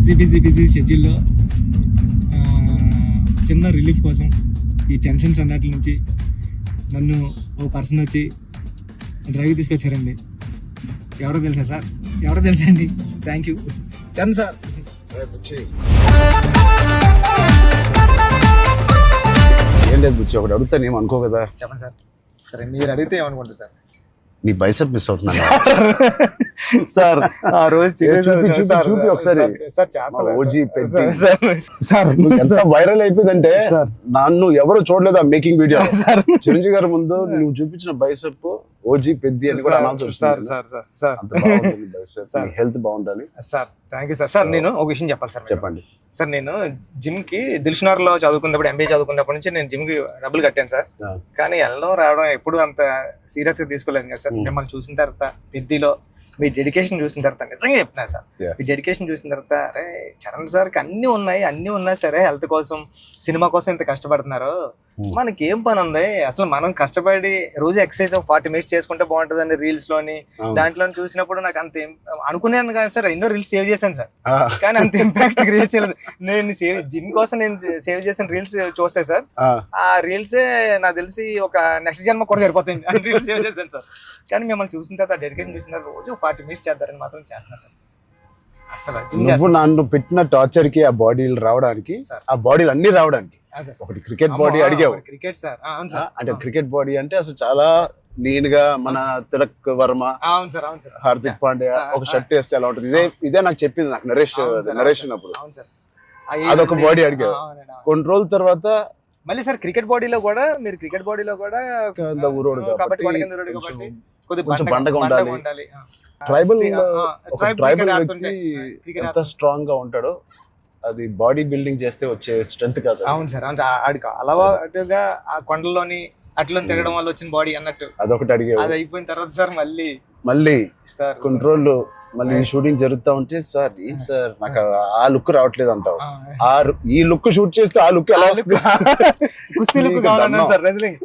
Busy షెడ్యూల్లో చిన్న relief కోసం ఈ టెన్షన్స్ అన్నట్ల నుంచి నన్ను ఓ పర్సన్ వచ్చి డ్రైవ్ తీసుకొచ్చారండి. ఎవరో తెలుసా సార్? ఎవరో తెలుసా అండి? Thank you Charan sir. ఏం లేదు బుచ్చి, ఒకటి అడుగుతాను ఏం అనుకో కదా. చెప్పండి సార్. సరే మీరు అడిగితే ఏమనుకుంటారు సార్? నీ బైసెప్ మిస్ అవుతున్నా సార్. ఆ రోజు చూపి ఒకసారి. ఓజీ సార్ ఎంత వైరల్ అయిపోయిందంటే నన్ను ఎవరు చూడలేదు ఆ మేకింగ్ వీడియో. చిరంజీవి గారి ముందు నువ్వు చూపించిన బైసెప్ ఓజీ పెద్ది అని కూడా అనౌన్స్ చేస్తుంది. హెల్త్ బాగుండాలి sir. Thank you sir. Sir నేను ఒక విషయం చెప్పాలి సార్. చెప్పండి సార్. నేను జిమ్ కి దిల్షునగర్ లో చదువుకున్నప్పుడు, ఎంబీఏ చదువుకున్నప్పటి నుంచి నేను జిమ్ కి డబ్బులు కట్టాను సార్. కానీ వెళ్ళడం రావడం ఎప్పుడు అంత సీరియస్ గా తీసుకోలేదు కదా సార్. మిమ్మల్ని చూసిన తర్వాత పెద్దిలో మీ డెడికేషన్ చూసిన తర్వాత నిజంగా చెప్తున్నా సార్, మీ డెడికేషన్ చూసిన తర్వాత అరే చరణ్ సార్కి అన్నీ ఉన్నాయి సరే, హెల్త్ కోసం సినిమా కోసం ఇంత కష్టపడుతున్నారు, మనకి ఏం పని ఉంది అసలు? మనం కష్టపడి రోజు ఎక్సర్సైజ్ 40 minutes చేసుకుంటే బాగుంటుందని రీల్స్ లోని దాంట్లో చూసినప్పుడు నాకు అంత అనుకున్నాను కానీ సార్, ఎన్నో రీల్స్ సేవ్ చేశాను సార్, కానీ అంత ఇంపాక్ట్ క్రియేట్ చేయలేదు. నేను జిమ్ కోసం నేను సేవ్ చేసిన రీల్స్ చూస్తే సార్, ఆ రీల్స్ నాకు తెలిసి ఒక నెక్స్ట్ జన్మ కూడా సరిపోతాయి రీల్స్ సేవ్ చేశాను సార్. కానీ మిమ్మల్ని చూసిన తర్వాత డెడికేషన్ చూసిన తర్వాత రోజు 40 minutes చేద్దారని మాత్రం చేస్తున్నా సార్. అసలు నువ్వు నన్ను పెట్టిన టార్చర్ కి ఆ బాడీలు రావడానికి, ఆ బాడీలు అన్ని రావడానికి ఒకటి క్రికెట్ బాడీ అడిగావు. క్రికెట్ సార్ అంటే క్రికెట్ బాడీ అంటే అసలు చాలా లీన్ గా మన తిలక్ వర్మ, హార్దిక్ పాండ్యా ఒక షర్ట్ వేస్తే ఎలా ఉంటుంది, ఇదే నాకు చెప్పింది, నాకు నరేషన్ అప్పుడు అదొక బాడీ అడిగావు. కొన్ని రోజుల తర్వాత మళ్ళీ సార్ క్రికెట్ బాడీలో కూడా మీరు కొంచెం బండగా ఉండాలి. ట్రైబల్ వ్యక్తి ఎంత స్ట్రాంగ్ గా ఉంటాడో అది బాడీ బిల్డింగ్ చేస్తే వచ్చే స్ట్రెంత్ కాదు. అవును సార్. ఆడికి అలవాటుగా ఆ కొండల్లోని అట్లా తిరగడం వల్ల వచ్చిన బాడీ అన్నట్టు అదొకటి అడిగే. అది అయిపోయిన తర్వాత సార్ మళ్ళీ సార్ కొన్ని రోజులు మళ్ళీ షూటింగ్ జరుగుతా ఉంటే సార్ ఏంటి సార్ నాకు ఆ లుక్ రావట్లేదు అంటావు, ఈ లుక్ షూట్ చేస్తే ఆ లుక్ ఎలా వస్తుంది? కుస్తీ లుక్ కావాలన్నా సార్, రెజ్లింగ్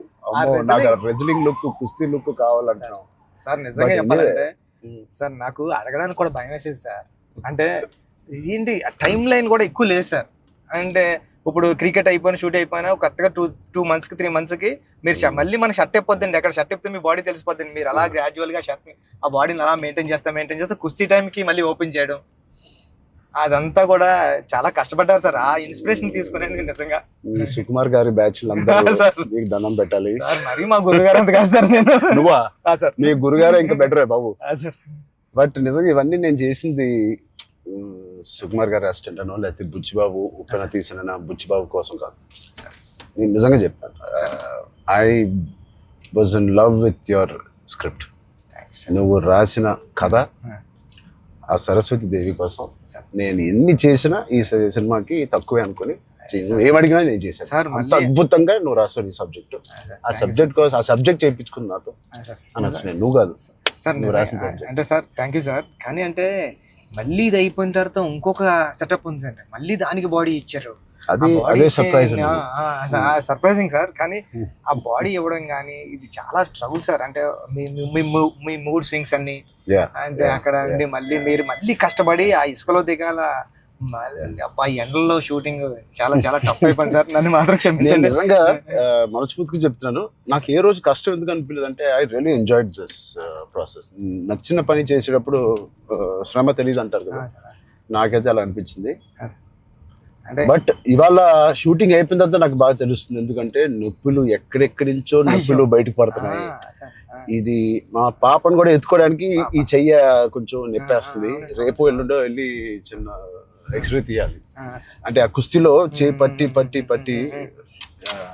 రెజ్లింగ్ లుక్, కుస్తీ లుక్ కావాలంటున్నావు సార్. నిజంగా చెప్పాలంటే సార్ నాకు అడగడానికి కూడా భయం వేసేది సార్. అంటే ఏంటి టైం లైన్ కూడా ఎక్కువ లేదు సార్. అంటే ఇప్పుడు క్రికెట్ అయిపోయినా షూట్ అయిపోయినా కరెక్ట్గా 2 months 3 months మీరు మళ్ళీ మన షర్ట్ అయిపోద్దండి. అక్కడ షర్ట్ అయిపోతే మీ బాడీ తెలిసిపోద్దండి. మీరు అలా గ్రాడ్యువల్ గా షర్ట్ ఆ బాడీని అలా మెయింటైన్ చేస్తే కుస్తీ టైంకి మళ్ళీ ఓపెన్ చేయడం, అదంతా కూడా చాలా కష్టపడ్డారు సార్. ఆ ఇన్స్పిరేషన్ తీసుకునేందుకు నిజంగా సుకుమార్ గారి బ్యాచ్ దండం పెట్టాలి. మరి మా గురుగారు అంత కాదు సార్. నేను నువ్వా సార్? మీ గురుగారే ఇంకా బెటరే బాబు. బట్ నిజంగా ఇవన్నీ నేను చేసింది సుకుమార్ గారి అసిస్టెంట్ అనో లేకపోతే బుచ్చిబాబు ఉప్పెన తీసిన బుచ్చిబాబు కోసం కాదు. నేను నిజంగా చెప్పాను, I was in love with your script. నువ్వు రాసిన కథ ఆ సరస్వతి దేవి కోసం నేను ఎన్ని చేసినా ఈ సినిమాకి తక్కువే అనుకుని ఏమడిగినా నేను చేశాను. అంత అద్భుతంగా నువ్వు రాస్తావు నీ సబ్జెక్ట్. ఆ సబ్జెక్ట్ కోసం ఆ సబ్జెక్ట్ చేయించుకుంది నాతో అనొచ్చు, నేను నువ్వు కాదు సార్. నువ్వు రాసిన అంటే సార్ థ్యాంక్ యూ సార్. కానీ అంటే మళ్ళీ ఇది అయిపోయిన తర్వాత ఇంకొక సెటప్ ఉంది అంటే మళ్ళీ దానికి బాడీ ఇచ్చారు. అదే సర్ప్రైజింగ్ సార్. కానీ ఆ బాడీ ఇవ్వడం కానీ ఇది చాలా స్ట్రగుల్ సార్. అంటే మీ మూడ్ స్వింగ్స్ అన్ని అంటే అక్కడ మళ్ళీ మీరు మళ్ళీ కష్టపడి ఆ ఇసుకలో దిగాల, ఆ ఎండల్లో షూటింగ్ చాలా చాలా టఫ్ అయిపోయింది సార్. నన్ను మాత్రం క్షమించండి. నిజంగా మనస్ఫూర్తిగా చెప్తున్నాను, నాకు ఏ రోజు కష్టం ఎందుకు అనిపించలేదు అంటే I really enjoyed this process. నచ్చిన పని చేసేటప్పుడు శ్రమ తెలియదు అంటారు కదా, నాకైతే అలా అనిపించింది. బట్ ఇవాళ షూటింగ్ అయిపోయిన తర్వాత నాకు బాగా తెలుస్తుంది, ఎందుకంటే నొప్పులు ఎక్కడెక్కడి నుంచో నొప్పులు బయటకు పడుతున్నాయి. ఇది మా పాపను కూడా ఎత్తుకోవడానికి ఈ చెయ్య కొంచెం నొప్పేస్తుంది. రేపు ఎల్లుండో వెళ్ళి చిన్న ఎక్స్రే తీయాలి. అంటే ఆ కుస్తీలో చేయి పట్టి పట్టి పట్టి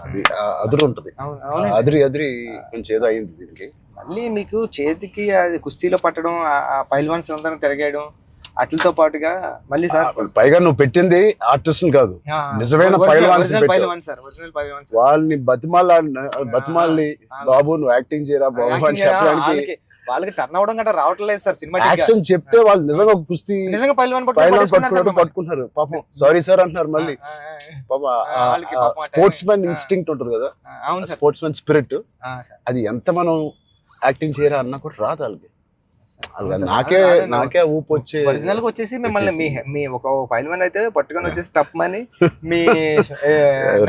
అది అదురు ఉంటది, అదిరి కొంచెం ఏదో అయింది దీనికి. మళ్ళీ మీకు చేతికి అది కుస్తీలో పట్టడం, ఆ పైల్వాన్స్ అందరం తిరగేయడం అట్లతో పాటుగా మళ్ళీ సార్ పైగా నువ్వు పెట్టింది ఆర్టిస్ట్ కాదు, నిజమైన పైల్వాన్స్. వాళ్ళని బతిమాలి బాబు నువ్వు యాక్టింగ్ చేయరా బాబు అని చెప్పడానికి వాళ్ళకి టర్న్ అవడం గట్రా రావట్లేదు సార్. సినిమా యాక్షన్ చెప్తే వాళ్ళు నిజంగా కుస్తీ నిజంగా పైల్వాన్ పట్టుకుంటున్నారు. పాపం సారీ సార్ అంటున్నారు. మళ్ళీ స్పోర్ట్స్ మ్యాన్ ఇన్స్టింక్ట్ ఉంటుంది కదా, స్పోర్ట్స్ మ్యాన్ స్పిరిట్, అది ఎంత మనం యాక్టింగ్ చేయరా అన్నా కూడా రాదు వాళ్ళకి. అలా నాకే ఊపు వచ్చే ఒరిజినల్ గా వచ్చేసి మిమ్మల్ని మీ ఒక ఫైల్ మ్యాన్ అయితే పట్టుకొని వచ్చేసి టప్ మని మీ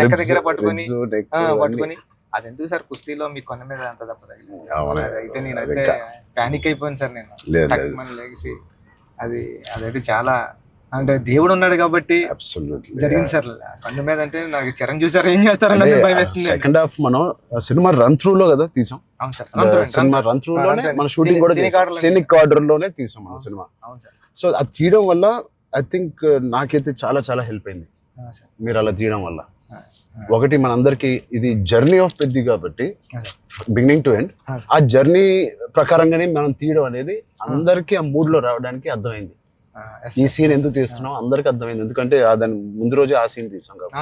నెక్క దగ్గర పట్టుకొని అది ఎందుకు సార్ కుస్తీలో మీ కొన్న మీద అంత తప్ప అయితే నేనైతే పానిక్ అయిపోయాను సార్ నేను టక్మని లేచి అదైతే చాలా అంటే దేవుడు ఉన్నాడు కాబట్టి జరిగింది సార్ కన్ను మీద అంటే నాకు చిరంజీవి సార్ ఏం చేస్తారని భయం వేస్తుంది. సెకండ్ హాఫ్ మనం సినిమా రన్ త్రూ లో కదా తీసాం. సినిమా రన్ త్రూ లోనే మన షూటింగ్ కూడా సీనిక్ ఆర్డర్ లోనే తీసాం మన సినిమా. సో అది తీయడం వల్ల ఐ థింక్ నాకైతే చాలా చాలా హెల్ప్ అయింది మీరు అలా తీయడం వల్ల. ఒకటి మనందరికి ఇది జర్నీ ఆఫ్ పెద్ది కాబట్టి బిగినింగ్ టు ఎండ్ ఆ జర్నీ ప్రకారంగానే మనం తీయడం అనేది అందరికి ఆ మూడ్ లో రావడానికి అర్థమైంది. ఈ సీన్ ఎందుకు తీస్తున్నాం అందరికి అర్థమైంది, ఎందుకంటే దాని ముందు రోజే ఆ సీన్ తీసాం కాబట్టి.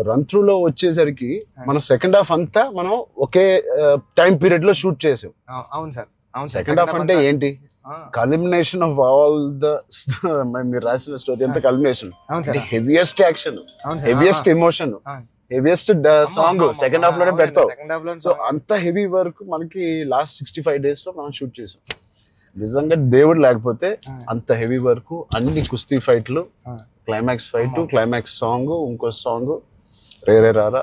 రన్ త్రూ లో వచ్చేసరికి మనం సెకండ్ హాఫ్ అంతా మనం ఒకే టైం పీరియడ్ లో షూట్ చేసాం. సెకండ్ హాఫ్ అంటే ఏంటి, కల్మినేషన్ ఆఫ్ ఆల్ ద మీరు రాసిన స్టోరీ అంతా culmination. Heaviest action, heaviest emotion, heaviest song second half లోనే పెడతాం. సో అంత హెవీ వర్క్ మనకి లాస్ట్ 65 days లో మనం షూట్ చేసాం. నిజంగా దేవుడు లేకపోతే అంత హెవీ వర్క్, అన్ని కుస్తీ ఫైట్లు, క్లైమాక్స్ ఫైట్, క్లైమాక్స్ సాంగ్, ఇంకో సాంగ్ రేరే రారా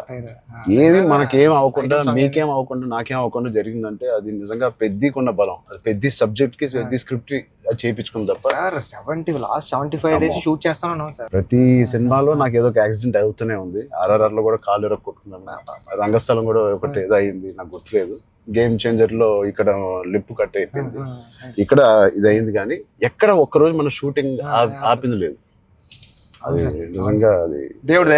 ఏమి మనకేం అవ్వకుండా మీకేం అవ్వకుండా నాకేం అవ్వకుండా జరిగిందంటే అది నిజంగా పెద్దకున్న బలం. అది పెద్ద సబ్జెక్ట్ కి పెద్ద స్క్రిప్ట్ చేయించుకుంది తప్ప. లాస్ట్ 75 days షూట్ చేస్తాను సార్. ప్రతి సినిమాలో నాకు ఏదో ఒక యాక్సిడెంట్ అవుతూనే ఉంది. RRR లో కూడా కాలు కొట్టుకున్నాను, రంగస్థలం కూడా ఒకటి ఏదో అయింది నాకు గుర్తులేదు. గేమ్ చేంజర్ లో ఇక్కడ లిప్ కట్ అయిపోయింది, ఇక్కడ ఇది అయింది. కానీ ఎక్కడ ఒక్కరోజు మన షూటింగ్ ఆపింది లేదు. అది నిజంగా అది దేవుడు.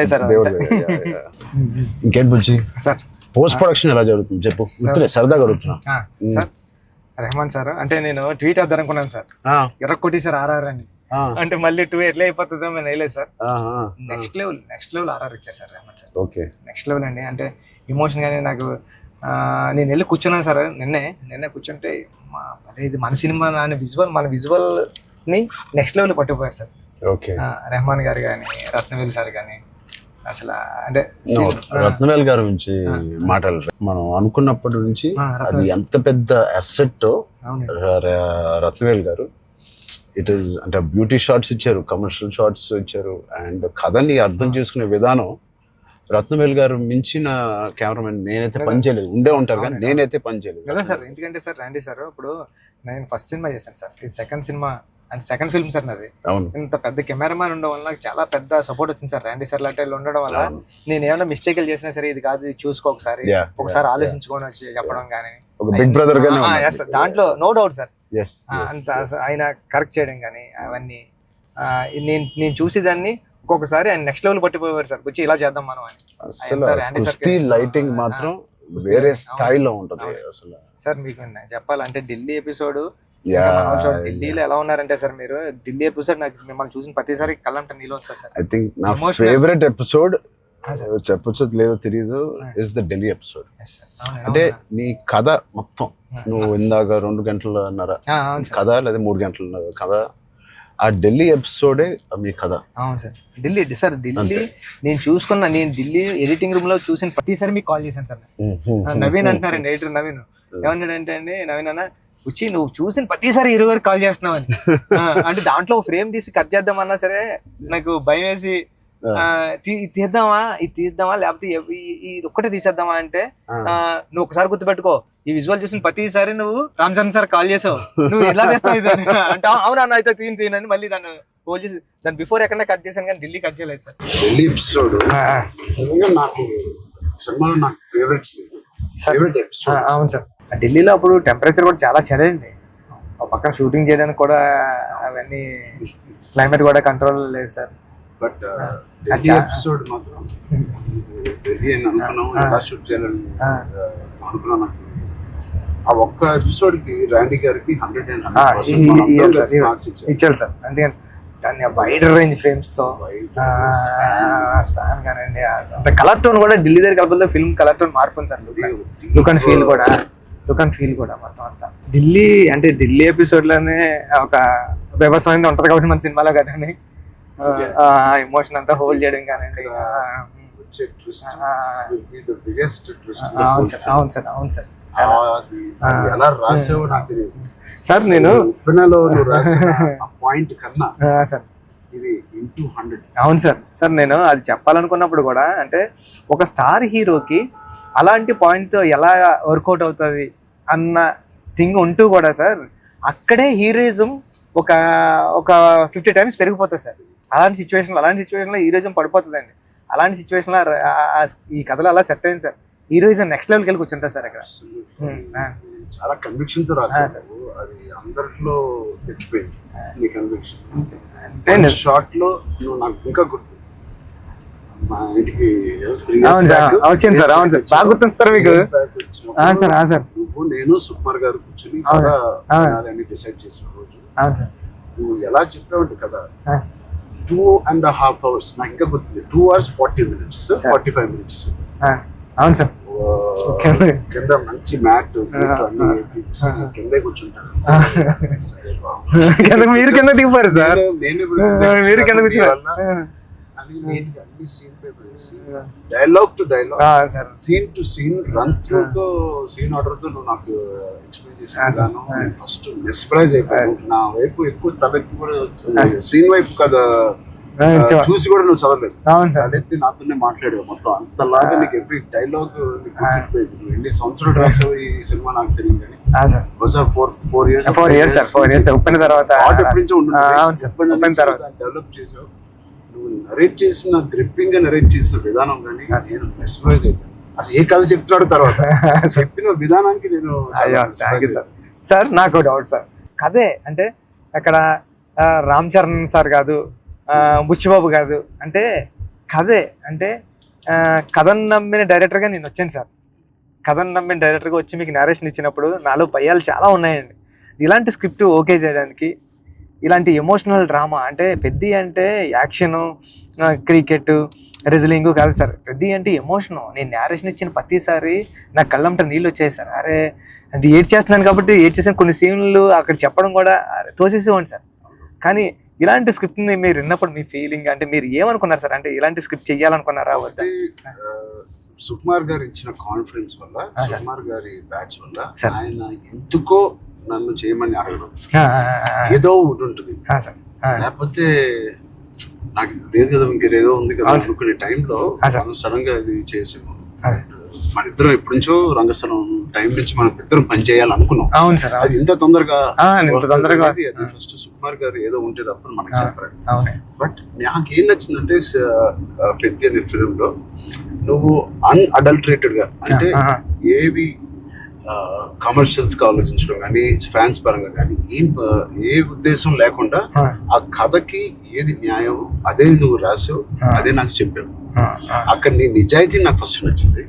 ఇంకేంటి బుజ్జి సార్ పోస్ట్ ప్రొడక్షన్ ఎలా జరుగుతుంది చెప్పు, సరదాగా అడుగుతున్నా. సార్ రెహమాన్ సార్ అంటే నేను ట్వీట్ వద్దాం అనుకున్నాను సార్, ఎర్రకొట్టి సార్ RRR అని. అంటే మళ్ళీ 2 ఎట్లా అయిపోతుందో నేను వేయలేదు సార్. నెక్స్ట్ లెవెల్ RRR ఇచ్చారు sir Rahman sir. Okay next level అండి. అంటే ఎమోషన్ గానీ నాకు నేను వెళ్ళి కూర్చున్నాను సార్. నిన్నే కూర్చుంటే ఇది మన సినిమా మన విజువల్ ని నెక్స్ట్ లెవెల్ పట్టుకుపోయారు సార్. ఓకే రెహమాన్ గారు కానీ, రత్నవేల్ సార్ కానీ, అసలు అంటే రత్నవేల్ గారి గురించి మాట్లాడారు. మనం అనుకున్నప్పటి నుంచి అది ఎంత పెద్ద అసెట్ రత్నవేల్ గారు. ఇట్ ఈస్ అంటే బ్యూటీ షాట్స్ ఇచ్చారు, కమర్షియల్ షాట్స్ ఇచ్చారు, అండ్ కథని అర్థం చేసుకునే విధానం రత్నవేల్ గారు మించిన కెమెరామెన్ నేనైతే పనిచేయలేదు. ఉండే ఉంటారు కానీ నేనైతే పనిచేయలేదు సార్. ఎందుకంటే సార్ రండి సార్, ఇప్పుడు నేను ఫస్ట్ సినిమా చేశాను సార్, ఇది second cinema and second film sir నాది. ఇంత పెద్ద కెమెరామ్యాన్ ఉండడం వల్ల నాకు చాలా పెద్ద సపోర్ట్ వచ్చింది సార్. రండి సార్ లాంటి ఉండడం వల్ల నేను ఏమైనా మిస్టేక్లు చేసినా సరే ఇది కాదు, ఇది చూసుకో ఒకసారి ఆలోచించుకొని వచ్చి చెప్పడం కానీ, బిగ్ బ్రదర్ దాంట్లో నో డౌట్ సార్. అంత ఆయన కరెక్ట్ చేయడం కానీ అవన్నీ నేను చూసేదాన్ని ఒక్కొక్కసారి ఆయన నెక్స్ట్ లెవెల్ పట్టిపోయారు సార్. వచ్చి ఇలా చేద్దాం మనం అని. లైటింగ్ మాత్రం వేరే స్థాయిలో ఉంటది అసలు. సార్ మీకు చెప్పాలంటే ఢిల్లీ ఎపిసోడ్, ఢిల్లీలో ఎలా ఉన్నారంటే సార్ మీరు ఢిల్లీ ఎపిసోడ్ నాకు మిమ్మల్ని చూసిన ప్రతిసారి కళ్ళంట నీళ్ళు వస్తుంది సార్. ఐ థింక్ నా ఫేవరెట్ ఎపిసోడ్ చెప్పొచ్చు లేదో తెలియదు ఇస్ ద ఢిల్లీ ఎపిసోడ్. అంటే నీ కథ మొత్తం నువ్వు ఇందాక 2 గంటలన్నర కథ లేదా 3 గంటలన్నర కథ, ఆ ఢిల్లీ ఎపిసోడే మీ కథ. అవును సార్. ఢిల్లీ నేను ఢిల్లీ ఎడిటింగ్ రూమ్ లో చూసిన ప్రతిసారి మీకు కాల్ చేశాను సార్. నవీన్ అంటున్నారండి, ఎడిటర్ నవీన్ ఏమన్నాడంటే అండి, నవీన్ అన్న వచ్చి నువ్వు చూసిన ప్రతిసారి 20 వరకు కాల్ చేస్తున్నావు అని. అంటే దాంట్లో ఫ్రేమ్ తీసి కట్ చేద్దామన్నా సరే నాకు భయం వేసి ఇది తీద్దామా లేకపోతే ఇది ఒక్కటే తీసేద్దామా అంటే, నువ్వు ఒకసారి గుర్తుపెట్టుకో ఈ విజువల్ చూసిన ప్రతిసారి నువ్వు రామ్ చరణ్ సార్ కాల్ చేసావు, నువ్వు ఎలా చేస్తావు ఇది అంటే అవునా అయితే తీనని మళ్ళీ దాన్ని హోల్డ్ చేసి దాని బిఫోర్ ఎక్కడ కట్ చేశాను కానీ ఢిల్లీ కట్ చేయలేదు సార్. ఢిల్లీ ఎపిసోడ్ నాకు సినిమాలో నాకు ఫేవరెట్ ఎపిసోడ్. అవును సార్. ఢిల్లీలో అప్పుడు టెంపరేచర్ కూడా చాలా చలండి, పక్కన షూటింగ్ చేయడానికి కూడా అవన్నీ క్లైమేట్ కూడా కంట్రోల్ లేదు సార్. బట్ ఎపిసోడ్ మాత్రం ఎలా షూట్ చేయాలని అనుకున్నాను. ఆ ఒక్క ఎపిసోడ్ కి రాండీ గారికి 100% మార్క్స్ ఇచ్చారు సార్. అందుకని దాన్ని వైడ్ రేంజ్ ఫ్రేమ్స్ తో స్పాన్ కానండి, అంత కలర్ టోన్ కూడా ఢిల్లీ దగ్గర కలపల్లో ఫిల్మ్ కలర్ టోన్ మార్పు సార్. లుక్ అండ్ ఫీల్ కూడా మొత్తం అంతా ఢిల్లీ అంటే ఢిల్లీ ఎపిసోడ్ లోనే ఒక వ్యవసాయం ఉంటది కాబట్టి మన సినిమాలో కదా ఎమోషన్ అంతా హోల్డ్ చేయడం కానండి. వచ్చే twist will be the biggest twist. అవును సార్, అవును సార్, అవును సార్. అది ఎలా రాసావో నాకు తెలియదు సార్. నేను ఉప్పెనలో నువ్వు రాసిన ఆ పాయింట్ కన్నా సార్ ఇది ఇంటూ 100. అవును సార్. సార్ నేను అది చెప్పాలనుకున్నప్పుడు కూడా అంటే ఒక స్టార్ హీరోకి అలాంటి పాయింట్తో ఎలా వర్కౌట్ అవుతుంది అన్న థింగ్ ఉంటూ కూడా సార్ అక్కడే హీరోయిజం ఒక 50 టైమ్స్ పెరిగిపోతుంది సార్. అలాంటి సిచ్యువేషన్లో హీరోయిజం పడిపోతుందండి. అలాంటి సిచ్యువేషన్లో ఈ కథలో అలా సెట్ అయింది సార్. హీరోయిజం నెక్స్ట్ లెవెల్కి వెళ్ళి కూర్చుంటారు సార్ అక్కడ. చాలా కన్విక్షన్ తో రాశారు. అది అందరిలో ఎక్కిపోయింది నీ కన్విక్షన్. షార్ట్ లో నువ్వు నాకు ఇంకా గుర్తు మా ఇంటికి 3 years back వచ్చింది సార్. అవును సార్, బాగా గుర్తుంది సార్ మీకు. సార్ నువ్వు నేను సుకుమార్ గారు కూర్చొని కథ వినాలని డిసైడ్ చేసిన రోజు నువ్వు ఎలా చెప్పావంటే కదా 2.5 hours నాకు ఇంకా గుర్తుంది. 2 hours 40 minutes 45 minutes. అవును సార్. కింద మంచి మ్యాట్ అన్ని కిందే కూర్చుంటాను. మీరు కింద దిగిపోయారు సార్. మీరు కింద కూర్చున్నారు. అన్ని సీన్ పేపర్ వేసి dialogue to dialogue scene to scene run through తో సీన్ ఆర్డర్ తో నువ్వు నాకు ఎక్స్ప్లెయిన్ చేసాను. నేను ఫస్ట్ మెస్ప్రైజ్ అయిపోయాను. నా వైపు ఎక్కువ తలెత్తి కూడా సీన్ వైపు కదా చూసి కూడా నువ్వు చదవలేదు. తలెత్తి నాతోనే మాట్లాడావు మొత్తం. అంతలాగా నీకు ఎవ్రీ డైలాగ్ నీకు గుర్తుపోయింది. నువ్వు ఎన్ని సంవత్సరాలు రాసావు ఈ సినిమా నాకు తెలియదు కానీ four years ఉప్పిన తర్వాత డెవలప్ చేసావు. నువ్వు నరేట్ చేసిన గ్రిప్పింగ్ గా నరేట్ చేసిన విధానం కానీ నేను మెస్మరైజ్ అయిపోయాను. అసలు ఏ కథ చెప్తున్నాడు తర్వాత చెప్పిన విధానానికి నేను సార్. నాకు డౌట్ సార్, కథే అంటే అక్కడ రామ్ చరణ్ సార్ కాదు, బుచ్చిబాబు కాదు, అంటే కథే అంటే కథను నమ్మిన డైరెక్టర్గా నేను వచ్చాను సార్. కథను నమ్మిన డైరెక్టర్గా వచ్చి మీకు నేరేషన్ ఇచ్చినప్పుడు నాలో భయాలు చాలా ఉన్నాయండి. ఇలాంటి స్క్రిప్ట్ ఓకే చేయడానికి, ఇలాంటి ఎమోషనల్ డ్రామా అంటే పెద్ద అంటే యాక్షను, క్రికెట్, రెజ్లింగ్ కాదు సార్. పెద్ద అంటే ఎమోషను. నేను నేరేషన్ ఇచ్చిన ప్రతిసారి నాకు కళ్ళంట నీళ్ళు వచ్చాయి సార్. అరే అంటే ఏడ్ చేస్తున్నాను కాబట్టి ఏడ్ చేసిన కొన్ని సీన్లు అక్కడ చెప్పడం కూడా తోసేసేవాడి సార్. కానీ ఇలాంటి స్క్రిప్ట్ని మీరు విన్నప్పుడు మీ ఫీలింగ్ అంటే మీరు ఏమనుకున్నారు సార్? అంటే ఇలాంటి స్క్రిప్ట్ చెయ్యాలనుకున్నారా వద్దా? సుకుమార్ గారు ఇచ్చిన కాన్ఫిడెన్స్ వల్ల, సుకుమార్ గారి బ్యాచ్ వల్ల ఆయన ఎందుకో నన్ను చేయమని అడగడం ఏదో ఉంటుంది. లేకపోతే నాకు లేదు కదా ఇంకేదో ఉంది కదా అనుకునే టైంలో సడన్ గా ఇది చేసాము. మన ఇద్దరం ఎప్పటి నుంచో రంగస్థలం టైం నుంచి మనం ఇద్దరం పని చేయాలనుకున్నాం. అవును సార్. అది ఇంత తొందరగా అది ఫస్ట్ సుకుమార్ గారు ఏదో ఉంటే తప్ప మనకు చెప్పారు. బట్ నాకేం నచ్చిందంటే పెద్ద అనే ఫిలిం లో నువ్వు అన్అడల్టరేటెడ్ గా అంటే ఏవి కమర్షియల్స్ గా ఆలోచించడం కానీ ఫ్యాన్స్ పరంగా కానీ ఏ ఉద్దేశం లేకుండా ఆ కథకి ఏది న్యాయం అదే నువ్వు రాసావు, అదే నాకు చెప్పావు. అక్కడ నీ నిజాయితీ నాకు ఫస్ట్ నచ్చింది.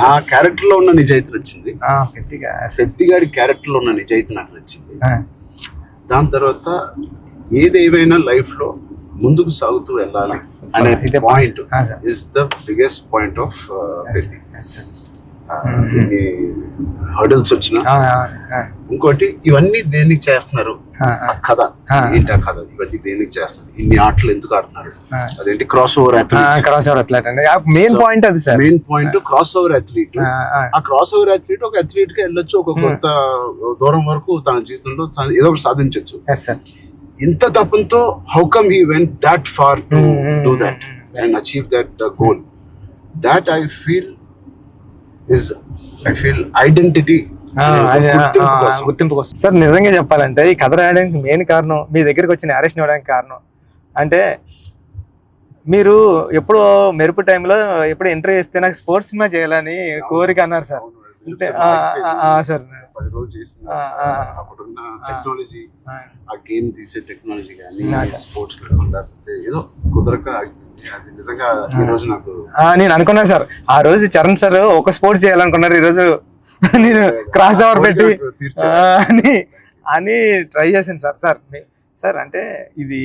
నా క్యారెక్టర్ లో ఉన్న నిజాయితీ నచ్చింది. పెద్దిగాడి క్యారెక్టర్ లో ఉన్న నిజాయితీ నాకు నచ్చింది. దాని తర్వాత ఏదేమైనా లైఫ్ లో ముందుకు సాగుతూ వెళ్ళాలి అనే point is the biggest point of Peddi. Hurdles వచ్చిన ఇంకోటి ఇవన్నీ దేనికి చేస్తున్నారు, కథ ఏంటి, ఆ కథ ఇవన్నీ దేనికి చేస్తున్నారు, ఇన్ని ఆటలు ఎందుకు ఆడుతున్నారు, అదేంటి cross over athlete. Main point అది sir. Main point cross over athlete. ఆ క్రాస్ ఓవర్ అథ్లీట్ ఒక అథ్లీట్ గా వెళ్ళొచ్చు, ఒక కొంత దూరం వరకు తన జీవితంలో ఏదో ఒకటి సాధించవచ్చు. ఇంత తపంతో how come he went that far to do that and achieve that goal. That I feel identity, గుర్తింపు కోసం. సార్ నిజంగా చెప్పాలంటే ఈ కథ రాయడానికి మెయిన్ కారణం, మీ దగ్గరికి వచ్చిన నేరేషన్ ఇవ్వడానికి కారణం అంటే మీరు ఎప్పుడు మెరుపు టైంలో ఎప్పుడు ఎంట్రీ చేస్తే నాకు స్పోర్ట్స్ సినిమా చేయాలని కోరిక అన్నారు సార్. సార్ 10 రోజులు చేసిన అప్పుడున్న టెక్నాలజీ, ఆ గేమ్ తీసే టెక్నాలజీ కానీ స్పోర్ట్స్ ఏదో కుదరక అది నిజంగా ఈ రోజు నాకు నేను అనుకున్నాను సార్. ఆ రోజు చరణ్ సార్ ఒక స్పోర్ట్స్ చేయాలనుకున్నారు, ఈ రోజు నేను క్రాస్ ఓవర్ పెట్టి అని ట్రై చేశాను సార్. సార్ అంటే ఇది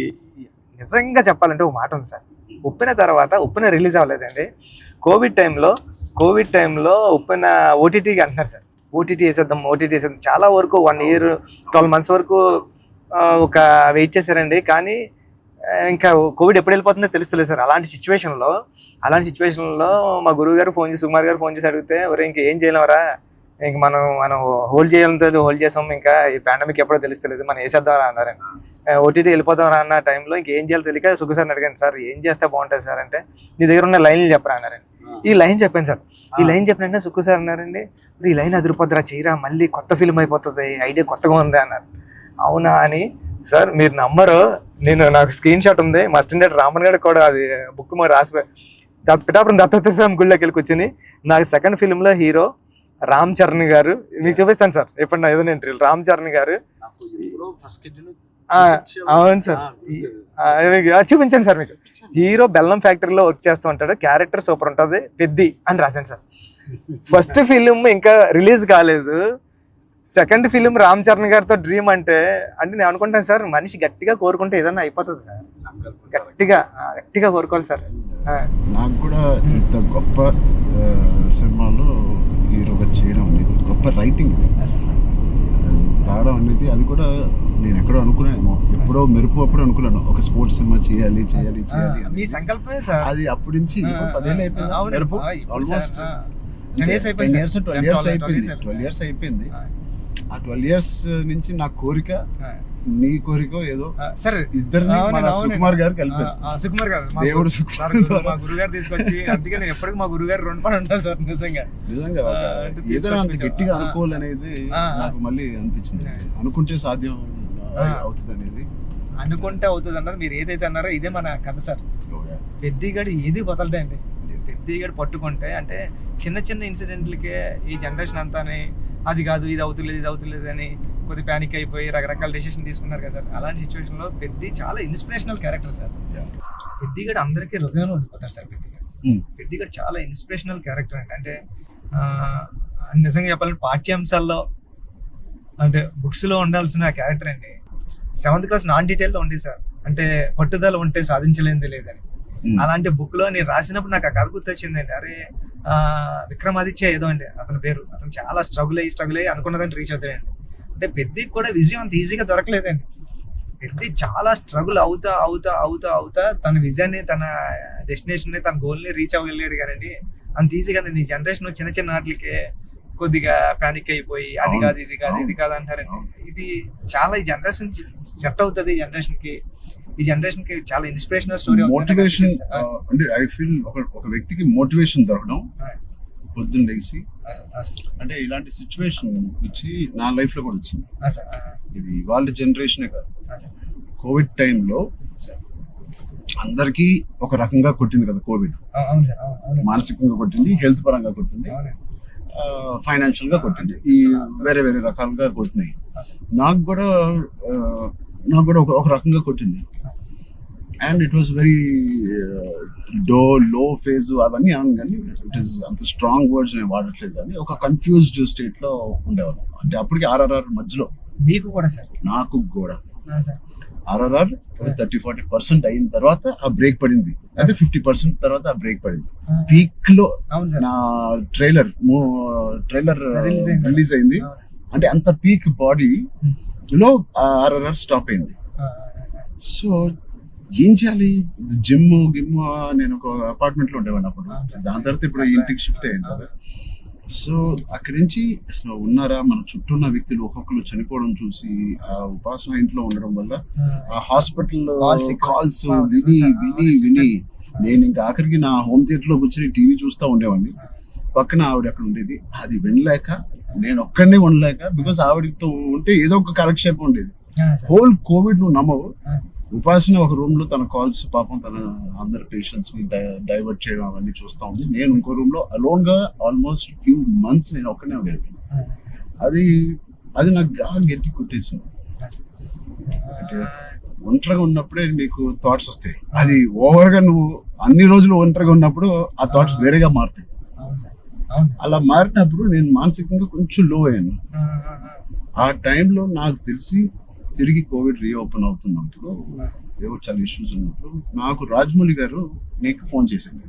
నిజంగా చెప్పాలంటే ఒక మాట ఉంది సార్. ఉప్పిన రిలీజ్ అవ్వలేదండి. కోవిడ్ టైంలో ఉప్పిన ఓటీటీకి అంటున్నారు సార్. ఓటీటీ వేసేద్దాం చాలా వరకు 1 year 12 months వరకు ఒక వెయిట్ చేశారండి. కానీ ఇంకా కోవిడ్ ఎప్పుడు వెళ్ళిపోతుందో తెలుస్తలేదు సార్. అలాంటి సిచ్యువేషన్లో మా గురువు గారు ఫోన్ చేసి, సుకుమార్ గారు ఫోన్ చేసి అడిగితే, ఒరే ఇంక ఏం చేయలేమరా, ఇంక మనం హోల్డ్ చేసాం, ఇంకా ఈ పాండమిక్ ఎప్పుడో తెలుస్తలేదు, మనం వేసేద్దామరా అన్నారండి. ఓటీటీ వెళ్ళిపోదాం అన్న టైంలో ఇంకేం చేయాలో తెలియక సుఖ సార్ని అడిగాను, సార్ ఏం చేస్తే బాగుంటుంది సార్ అంటే, నీ దగ్గర ఉన్న లైన్లు చెప్పరా అన్నారండి. ఈ లైన్ చెప్పాను సార్. ఈ లైన్ చెప్పినంటే సుఖ సార్ అన్నారండి, ఈ లైన్ అదిరిపోద్దురా, చేయరా, మళ్ళీ కొత్త ఫిల్మ్ అయిపోతుంది, ఐడియా కొత్తగా ఉంది అన్నారు. అవునా అని సార్ మీరు నమ్మరు, నాకు స్క్రీన్ షాట్ ఉంది, మా అసిస్టెంట్ రామన్ గారు కూడా అది బుక్ మరి రాసిపోయి పిఠాపురం దత్తత స్వామి గుళ్ళకి వెళ్ళి కూర్చొని, నాకు సెకండ్ ఫిల్మ్లో హీరో రామ్ చరణ్ గారు, మీకు చూపిస్తాను సార్ ఎప్పుడన్నా ఏదైనా ఇంటర్వ్యూ, రామ్ చరణ్ గారు. అవును సార్, చూపించాను సార్ మీకు. హీరో బెల్లం ఫ్యాక్టరీలో వర్క్ చేస్తూ ఉంటాడు, క్యారెక్టర్ సూపర్ ఉంటుంది, పెద్ది అని రాశాను సార్. ఫస్ట్ ఫిలిం ఇంకా రిలీజ్ కాలేదు, సెకండ్ ఫిలిం రామ్ చరణ్ గారితో డ్రీమ్ అంటే నేను అనుకుంటాను సార్, మనిషి గట్టిగా కోరుకుంటే ఏదైనా అయిపోతుంది సార్, గట్టిగా కోరుకోవాలి సార్. నాకు కూడా ఇంత గొప్ప సినిమాలో హీరోగా చేయడం అనేది గొప్ప రైటింగ్ రావడం అనేది, అది కూడా నేను ఎక్కడో అనుకున్నాను, ఎప్పుడో మెరుపు అప్పుడు అనుకున్నాను ఒక స్పోర్ట్స్ సినిమా చేయాలి మీ సంకల్పమే సార్ అది. అప్పటి నుంచి 10 ఏళ్ళు అయిపోయింది, మెరుపు ఆల్మోస్ట్ 12 years అయిపోయింది. ఆ 12 years నుంచి నా కోరిక, నీ కోరిక ఏదో సరే ఇద్దరిని సుకుమార్ గారు కలిపారు. సుకుమార్ గారు దేవుడు మా గురుగారు తీసుకొచ్చి, అందుకే నేను ఎప్పటికీ మా గురుగారు 2 పని ఉంటాను సార్. నిజంగా ఏదైనా అంత గట్టిగా అనుకోవాలనేది నాకు మళ్ళీ అనిపించింది. అనుకుంటే సాధ్యం అవుతుంది అనేది, అనుకుంటే అవుతుంది అన్నారు. మీరు ఏదైతే అన్నారో ఇదే మన కథ సార్. పెద్దిగాడు ఏది వదలడండి, పెద్దిగాడు పట్టుకుంటే అంటే చిన్న ఇన్సిడెంట్లకే ఈ జనరేషన్ అంతానే అది కాదు, ఇది అవుతులేదు అని కొద్ది ప్యానిక్ అయిపోయి రకరకాల డెసిషన్ తీసుకున్నారు కదా సార్. అలాంటి సిచ్యువేషన్లో పెద్ది చాలా ఇన్స్పిరేషనల్ క్యారెక్టర్ సార్. పెద్దిగాడు అందరికీ హృదయంలో ఉండిపోతారు సార్. పెద్దిగాడు చాలా ఇన్స్పిరేషనల్ క్యారెక్టర్ అంటే నిజంగా చెప్పాలంటే పాఠ్యాంశాల్లో అంటే బుక్స్లో ఉండాల్సిన క్యారెక్టర్ అండి. 7th class నాన్ డీటెయిల్లో ఉంది సార్, అంటే పట్టుదల ఉంటే సాధించలేనిది లేదని. అలాంటి బుక్ లో నేను రాసినప్పుడు నాకు ఆ కథ గుర్తొచ్చిందండి. అరే విక్రమాదిత్య ఏదో అండి అతని పేరు, అతను చాలా స్ట్రగుల్ అయ్యి అనుకున్నదాన్ని రీచ్ అవుతాడండి. అంటే పెద్దికి కూడా విజయం అంత ఈజీగా దొరకలేదండి. పెద్ది చాలా స్ట్రగుల్ అవుతా తన విజయాన్ని, తన డెస్టినేషన్ ని, తన గోల్ ని రీచ్ అవ్వగలిగాడు. కానీ అంత ఈజీగా ఈ జనరేషన్ చిన్న వాటికే కొద్దిగా ప్యానిక్ అయిపోయి అది కాదు ఇది కాదు అంటారండి. ఇది చాలా ఈ జనరేషన్ సెట్ అవుతుంది. ఈ జనరేషన్ కి చాలా ఇన్స్పిరేషనల్ స్టోరీ. మోటివేషన్ అంటే ఐ ఫీల్ ఒక వ్యక్తికి మోటివేషన్ దొరకడం పొద్దున్న లేచి, అంటే ఇలాంటి సిచ్యువేషన్ వచ్చి నా లైఫ్ లో కూడా వచ్చింది. ఇది వాళ్ళ జనరేషనే కాదు, కోవిడ్ టైంలో అందరికీ ఒక రకంగా కొట్టింది కదా కోవిడ్. మానసికంగా కొట్టింది, హెల్త్ పరంగా కొట్టింది, ఫైనాన్షియల్ గా కొట్టింది, ఈ వేరే రకాలుగా కొట్టినాయి. నాకు కూడా ఒక రకంగా కొట్టింది. And it was very low phase అవన్నీ అన్నాను, కానీ ఇట్ ఈస్ అంత స్ట్రాంగ్ వర్డ్స్ నేను వాడట్లేదు, కానీ ఒక కన్ఫ్యూజ్డ్ స్టేట్ లో ఉండేవాళ్ళం. అంటే అప్పటికి RRR మధ్యలో మీకు కూడా సార్, నాకు కూడా RRR 30-40% అయిన తర్వాత ఆ బ్రేక్ పడింది, అయితే 50% తర్వాత ఆ బ్రేక్ పడింది. పీక్ లో నా ట్రైలర్ రిలీజ్ అయింది, అంటే అంత పీక్ బాడీ లో RRR స్టాప్ అయింది. సో ఏం చేయాలి, జిమ్ నేను ఒక అపార్ట్మెంట్ లో ఉండేవాడిని అప్పుడు, దాని తర్వాత ఇప్పుడు ఇంటికి షిఫ్ట్ అయ్యాను కదా. సో అక్కడి నుంచి అసలు ఉన్నారా, మన చుట్టూ ఉన్న వ్యక్తులు ఒక్కొక్కరు చనిపోవడం చూసి ఆ ఉపాసన ఇంట్లో ఉండడం వల్ల ఆ హాస్పిటల్ కాల్స్ విని నేను ఇంకా ఆఖరికి నా హోమ్ థియేటర్ లో కూర్చొని టీవీ చూస్తూ ఉండేవాడిని. పక్కన ఆవిడ అక్కడ ఉండేది, అది వినలేక నేను ఒక్కడనే ఉండలేక, బికాస్ ఆవిడతో ఉంటే ఏదో ఒక కాలక్షేపం ఉండేది. హోల్ కోవిడ్ నువ్వు నమ్మవు, ఉపాసన ఒక రూమ్ లో తన కాల్స్ పాపం తన అందరు పేషెంట్స్ ని డైవర్ట్ చేయడం అవన్నీ చూస్తా ఉంది. నేను ఇంకో రూమ్ లో అలోన్ గా ఆల్మోస్ట్ ఫ్యూ మంత్స్ నేను ఒక్కనే గడిపాను. అది నాకు గట్టి కొట్టేసింది. అంటే ఒంటరిగా ఉన్నప్పుడే మీకు థాట్స్ వస్తాయి, అది ఓవర్ గా నువ్వు అన్ని రోజులు ఒంటరిగా ఉన్నప్పుడు ఆ థాట్స్ వేరేగా మారుతాయి. అలా మారినప్పుడు నేను మానసికంగా కొంచెం లో అయ్యాను. ఆ టైంలో నాకు తెలిసి తిరిగి కోవిడ్ రీఓపెన్ అవుతున్నప్పుడు, ఏవో చాలా ఇష్యూస్ ఉన్నప్పుడు నాకు రాజమౌళి గారు నీకు ఫోన్ చేశాను.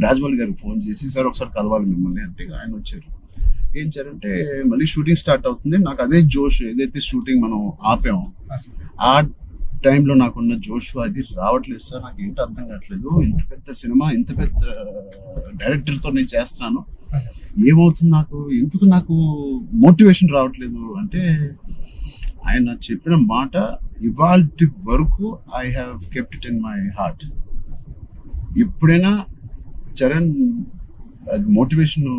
రాజమౌళి గారికి ఫోన్ చేసి, సార్ ఒకసారి కలవాలి మిమ్మల్ని అంటే ఆయన వచ్చారు. ఏం చేయాలంటే మళ్ళీ షూటింగ్ స్టార్ట్ అవుతుంది, నాకు అదే జోష్, ఏదైతే షూటింగ్ మనం ఆపామో ఆ టైంలో నాకున్న జోష్ అది రావట్లేదు సార్. నాకు ఏంటో అర్థం కావట్లేదు. ఇంత పెద్ద సినిమా, ఇంత పెద్ద డైరెక్టర్తో నేను చేస్తున్నాను, ఏమవుతుంది నాకు, ఎందుకు నాకు మోటివేషన్ రావట్లేదు అంటే ఆయన చెప్పిన మాట ఇవాల్టి వరకు I have kept it in my heart. ఎప్పుడైనా చరణ్ అది మోటివేషన్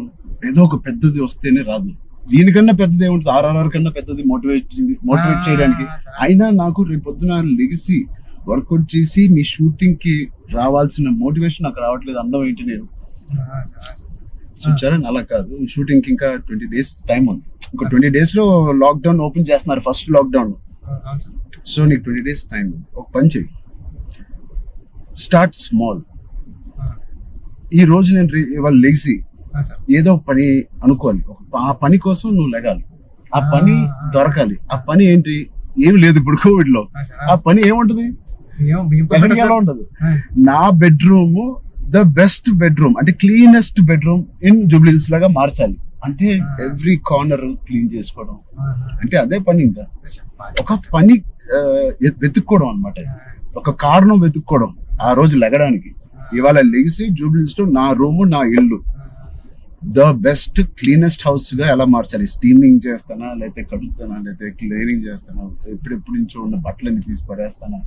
ఏదో ఒక పెద్దది వస్తేనే రాదు, దీనికన్నా పెద్దది ఏముంటుంది, RRR కన్నా పెద్దది మోటివేట్ చేయడానికి. అయినా నాకు రేపొద్దున లెగిసి వర్కౌట్ చేసి మీ షూటింగ్ కి రావాల్సిన మోటివేషన్ నాకు రావట్లేదు. అందం ఏంటి నేను. సో చరణ్ అలా కాదు, షూటింగ్ కి ఇంకా 20 days టైం ఉంది. ఇంకో 20 days లో లాక్డౌన్ ఓపెన్ చేస్తున్నారు, ఫస్ట్ లాక్డౌన్. సో నీకు 20 days టైం ఉంది. ఒక పని చెయ్యి, స్టార్ట్ స్మాల్. ఈ రోజు నేను ఇవాళ లెగిసి ఏదో పని అనుకోవాలి, ఆ పని కోసం నువ్వు లెగాలి, ఆ పని దొరకాలి. ఆ పని ఏంటి, ఏమి లేదు ఇప్పుడు కోవిడ్ లో. ఆ పని ఏముంటది, ఎక్కడికి ఎలా ఉండదు. నా బెడ్రూమ్ ద బెస్ట్ బెడ్రూమ్, అంటే cleanest bedroom in Jubilee hills లాగా మార్చాలి. అంటే ఎవ్రీ కార్నర్ క్లీన్ చేసుకోవడం, అంటే అదే పని. ఇంకా ఒక పని వెతుక్కోవడం అనమాట, ఒక కారణం వెతుక్కోవడం ఆ రోజు లెగడానికి. ఇవాళ లెగిసి జూబ్లీ హిల్స్ లో నా రూము, నా ఇల్లు ద బెస్ట్ క్లీనెస్ట్ హౌస్ గా ఎలా మార్చాలి. స్టీమింగ్ చేస్తానా, లేకపోతే కడుగుతానా, లేకపోతే క్లీనింగ్ చేస్తానా, ఎప్పుడెప్పుడు నుంచో ఉన్న బట్టలని తీసి పడేస్తానా,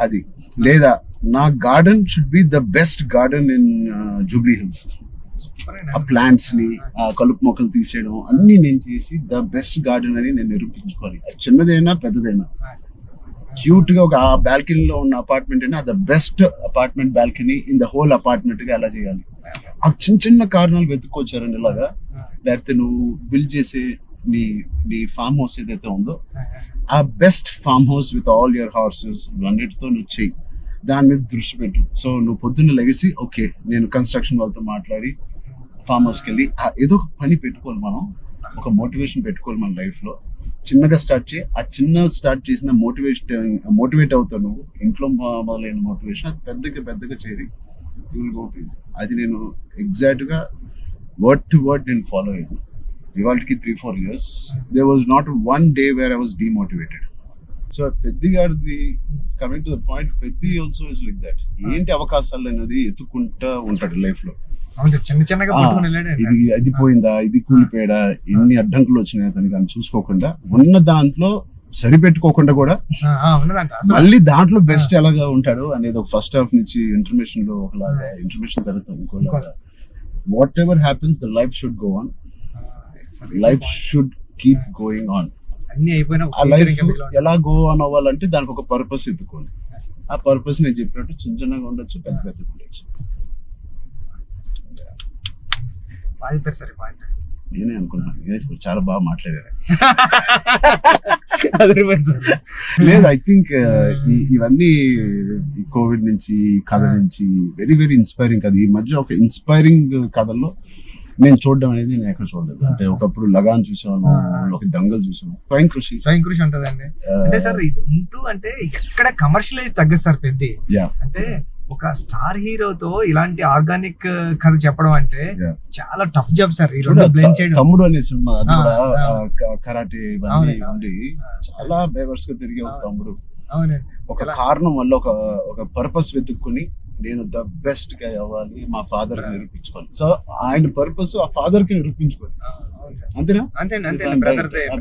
అది లేదా నా garden should be the best garden in Jubilee hills. ఆ ప్లాంట్స్ ని, ఆ కలుపు మొక్కలు తీసేయడం అన్ని నేను చేసి ద బెస్ట్ గార్డెన్ అని నేను నిరూపించుకోవాలి. చిన్నదైనా పెద్దదైనా. క్యూట్ గా ఒక ఆ బాల్కనీలో ఉన్న అపార్ట్మెంట్ అయినా the best apartment balcony in the whole apartment గా ఎలా చేయాలి. ఆ చిన్న చిన్న కారణాలు వెతుక్కొచ్చారండి ఇలాగా. లేకపోతే నువ్వు బిల్డ్ చేసే నీ ఫామ్ హౌస్ ఏదైతే ఉందో ఆ best farm house with all your horses అన్నిటితో నువ్వు చెయ్యి, దాని మీద దృష్టి పెట్టు. సో నువ్వు పొద్దున్న లెగిసి ఓకే నేను కన్స్ట్రక్షన్ వాళ్ళతో మాట్లాడి ఫామ్ హౌస్కి వెళ్ళి ఏదో ఒక పని పెట్టుకోవాలి, మనం ఒక మోటివేషన్ పెట్టుకోవాలి మన లైఫ్ లో. చిన్నగా స్టార్ట్ చేయి, ఆ చిన్న స్టార్ట్ చేసిన మోటివేట్ అవుతావు నువ్వు. ఇంట్లో మొదలైన మోటివేషన్ అది పెద్దగా చేరి యూ విల్ గో టు. అది నేను ఎగ్జాక్ట్ గా వర్డ్ టు వర్డ్ నేను ఫాలో అయ్యాను. ఇవాళకి 3-4 years there was not one day where I was demotivated. So Peddi గారిది coming to the point, Peddi also is like that. ఏంటి అవకాశాలు అనేది ఎత్తుకుంటా ఉంటాడు లైఫ్ లో. ఇది అది పోయిందా, ఇది కూలిపోయాడా, ఎన్ని అడ్డంకులు వచ్చినాయి అతనికి అని చూసుకోకుండా ఉన్న దాంట్లో సరిపెట్టుకోకుండా కూడా మళ్ళీ దాంట్లో బెస్ట్ ఎలాగా ఉంటాడు అనేది ఒక ఫస్ట్ హాఫ్ నుంచి ఇంటర్మిషన్ లో ఒకలాగా, ఇంటర్మిషన్ తర్వాత ఇంకోలాగా. Whatever happens the life should go on, life should keep going on. ఆ లైఫ్ ఎలా గో ఆన్ అవ్వాలంటే దానికి ఒక పర్పస్ ఎత్తుకోవాలి. ఆ పర్పస్ నేను చెప్పినట్టు చిన్నగా ఉండొచ్చు, పెద్ద ఉండొచ్చు. నేనే అనుకున్నాను చాలా బాగా మాట్లాడారు. లేదు, ఐ థింక్ ఇవన్నీ ఈ కోవిడ్ నుంచి, కథ నుంచి వెరీ వెరీ ఇన్స్పైరింగ్ కథ. ఈ మధ్య ఒక ఇన్స్పైరింగ్ కథల్లో నేను చూడడం అనేది నేను ఎక్కడ చూడలేదు. అంటే ఒకప్పుడు లగాన్ చూసాను, ఒక దంగల్ చూసాను, స్వయం కృషి ఉంటదండి. అంటే సార్ ఇది ఉంటూ అంటే ఎక్కడ కమర్షియలైజ్ తగ్గదు సార్ పెద్ద. అంటే ఒక స్టార్ హీరోతో ఇలాంటి ఆర్గానిక్ కథ చెప్పడం అంటే చాలా టఫ్ జాబ్ సార్. ఈ రెండు బ్లెండ్ చేయడం. తమ్ముడు అనే సినిమా కరాటే ఇవన్నీ ఉండి చాలా బేవర్స్ గా తిరిగే ఒక తమ్ముడు ఒక కారణం వల్ల ఒక పర్పస్ వెతుక్కుని నేను ద బెస్ట్ గా అవ్వాలి, మా ఫాదర్ కి నిరూపించుకోవాలి. సో ఆయన పర్పస్ ఆ ఫాదర్ కి నిరూపించుకోవాలి, అంతేనా?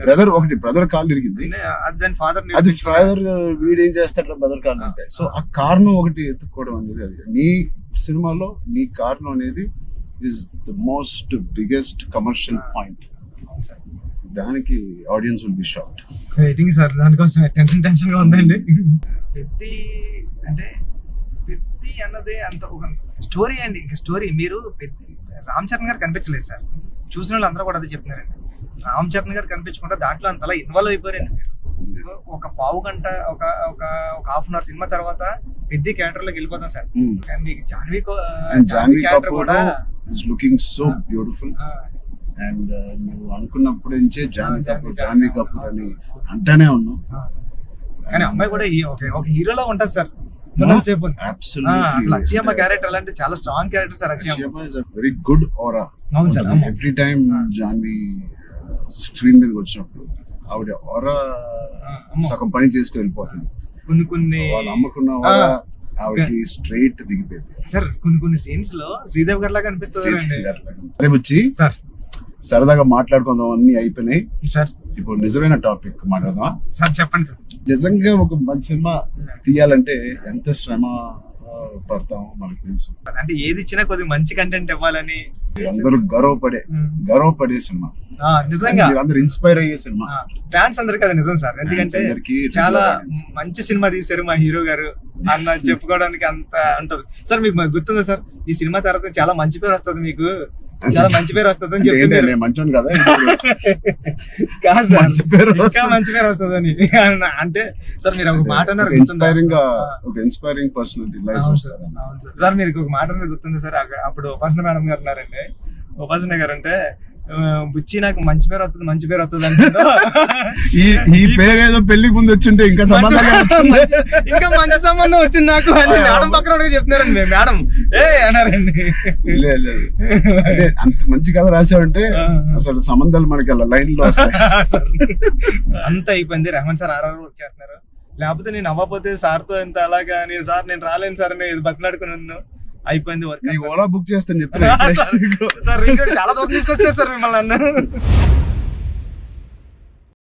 బ్రదర్ ఒకటి బ్రదర్ కాళ్ళు ఇరిగింది, అది ఫాదర్ వీడేం చేస్తాడు బ్రదర్ కాళ్ళు అంటే. సో ఆ కారణం ఒకటి ఎత్తుక్కోవడం అనేది, అది నీ సినిమాలో నీ కారణం అనేది is the most biggest commercial point. దానికి audience will be shocked. Waiting sir, దానికోసం టెన్షన్ గా ఉందండి. పెద్ది అంటే పెద్ది అన్నదే అంత ఒక స్టోరీ అండి. స్టోరీ మీరు రామ్ చరణ్ గారు కనిపించలేదు సార్, చూసిన వాళ్ళు అందరూ కూడా అదే చెప్తున్నారండి. రామ్ చరణ్ గారు కనిపించకుండా దాంట్లో అంతలా ఇన్వాల్వ్ అయిపోయారండి మీరు. ఒక పావు గంట ఒక హాఫ్ అన్ అవర్ సినిమా తర్వాత పెద్ద క్యారెక్టర్ లోకి వెళ్ళిపోతాం సార్. మీకు జాన్వీ క్యారెక్టర్ కూడా is looking so beautiful. And నువ్వు అనుకున్నప్పుడు నుంచే జాన్వీ కపూర్ అని అంటానే ఉన్నావు, కానీ అమ్మాయి కూడా ఒక హీరోలా ఉంటది సార్. అక్షయమ్మ క్యారెక్టర్ అంటే చాలా strong character sir. Akshayamma is a very good aura. అవును sir. Every time Janhvi screen మీదకి వచ్చినప్పుడు ఆవిడ ఆరా సగం పని చేసుకుని వెళ్ళిపోతుంది. కొన్ని వాళ్ళు అమ్ముకున్న వాళ్ళ ఆవిడకి స్ట్రైట్ దిగిపోయింది. సార్ కొన్ని సీన్స్ లో శ్రీదేవి గారి లాగా అనిపిస్తుంది అండి. రేపు వచ్చి సార్ సరదాగా మాట్లాడుకుందాం, అన్ని అయిపోయినాయి. సార్ ఇప్పుడు నిజమైన టాపిక్ మాట్లాడదాం. సార్ చెప్పండి సార్. నిజంగా ఒక మంచి సినిమా తీయాలంటే ఎంత శ్రమ పడతాం మనకు తెలుసు. అంటే ఏది ఇచ్చినా కొద్దిగా మంచి కంటెంట్ ఇవ్వాలని అందరూ గర్వపడే సినిమా, నిజంగా అందరూ ఇన్స్పైర్ అయ్యే సినిమా. ఫ్యాన్స్ అందరికి అది నిజం సార్. ఎందుకంటే చాలా మంచి సినిమా తీశారు మా హీరో గారు అన్న చెప్పుకోవడానికి అంత ఉంటది సార్. మీకు గుర్తుందా సార్, ఈ సినిమా తర్వాత చాలా మంచి పేరు వస్తుంది, మీకు చాలా మంచి పేరు వస్తుంది అని చెప్తున్నారు. మంచోని కదా కాదు సార్, ఇంకా మంచి పేరు వస్తుంది అని. అంటే సార్ మీరు ఒక మాట అన్నారు, ఇన్స్పైరింగ్ పర్సనాలిటీ లైఫ్. అవును సార్, మీరు ఒక మాట అన్నారు గుర్తుంది సార్. అప్పుడు ఉపాసన మేడం గారు ఉన్నారండి. ఉపాసన గారు అంటే బుచ్చి నాకు మంచి పేరు వస్తుంది అంటే ఈ పేరు ఏదో పెళ్లికి ముందు వచ్చింటే ఇంకా ఇంకా మంచి సంబంధం వచ్చింది నాకు అని మేడం పక్కన చెప్తున్నారండి. మేడం అన్నారండి. అంత మంచి కథ రాసావంటే అసలు సంబంధాలు మనకి లైన్ లో వస్తాయి. అంత అయిపోయింది. రెహమాన్ సార్ ఆర్ఆర్ వచ్చేస్తున్నారు. లేకపోతే నేను అవ్వకపోతే సార్తో ఎంత అలాగా నేను రాలేను సార్ అని బతిలాడుకున్నాను. అయిపోయింది వర్క్. ఓలా బుక్ చేస్తాను చెప్తాను సార్. చాలా దూరం తీసుకొచ్చారు సార్ మిమ్మల్ని.